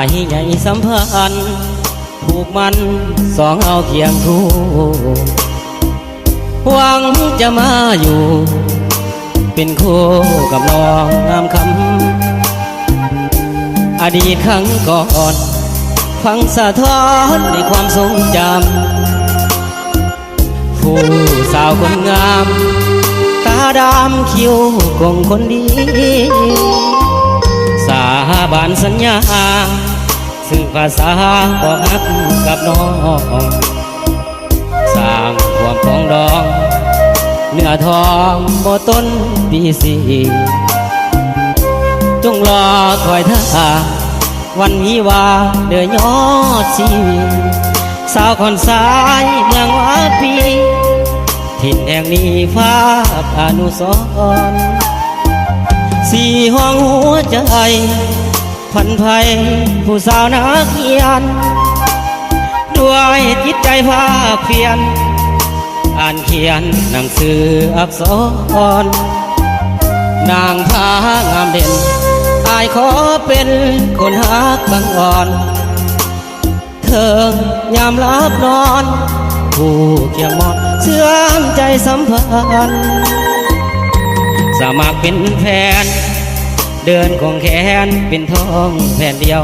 ายใหญ่สัมพันธ์ผูกมันสองเอาเคียงคู่หวังจะมาอยู่เป็นคู่กับน้องงามคำอดีตครั้งก่อนฟังสะท้อนในความทรงจำผู้สาวคนงามตาดำคิ้วคงคนดีสาบานสัญญาซึ่งภาษาบอกฮักกับน้องสร้างความปองดองเนื้อทองบ่ต้นปีสี่จงรอคอยท่าวันวิวาเดือยอดชีสาวคนสายเมืองวาปีถิ่นแห่งนี้ฟ้าอนุสรณ์สี่ห้องหัวใจพันภัยผู้สาวนักเขียนด้วยจิตใจภาคเพียรอ่านเขียนหนังสืออักษรนางพางามเด่นอายขอเป็นคนฮักบังอ่อนเธอยามลับนอนผู้เคียงมอนเชื่อมใจสัมพันธ์สมัครเป็นแฟนเดินคงแขนเป็นทองแผ่นเดียว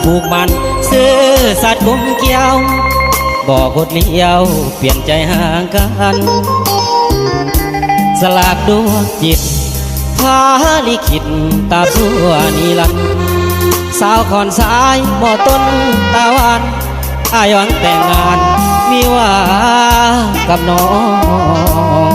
ผูกมันซื่อสัตย์กลมเกี่ยวบอกกดเลี้ยวเปลี่ยนใจห่างกันสลากดวงจิตฟ้าลิขิตตาสัวนิรันดร์สาวคอนสายบ่อต้นตาวันอายหวังแต่งงานวิวากับน้อง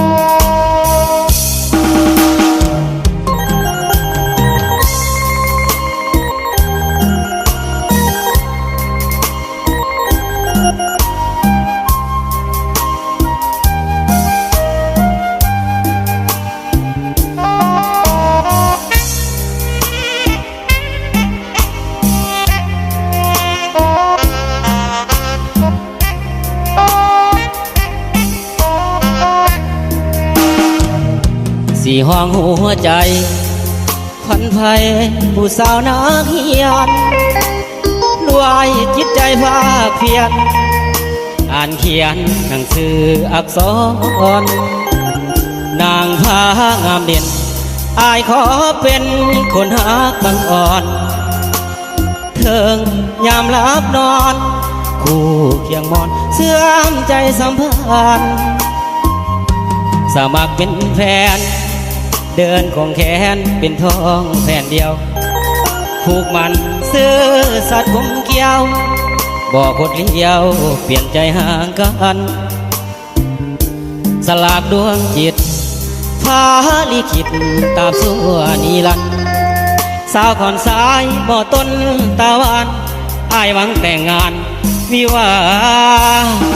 สี่ห้องหัวใจพันภัยผู้สาวนักเขียนด้วยจิตใจภาคเพียรอ่านเขียนหนังสืออักษรนางพางามเด่นอายขอเป็นคนฮักบังอ่อนเถิงยามลับนอนคู่เคียงมอนเชื่อมใจสัมพันธ์สมัครเป็นแฟนเดินคงแขนเป็นทองแผ่นเดียวผูกมันซื่อสัตย์คมเกี่ยวบอกกดเลี้ยวเปลี่ยนใจห่างกันสลากดวงจิตฟ้าลิขิตตาสัวนิรันดร์สาวคอนสายบ่อต้นตาวันอายหวังแต่งงานวิวา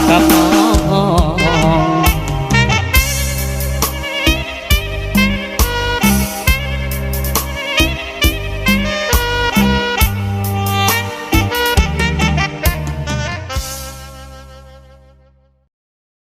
กับน้อง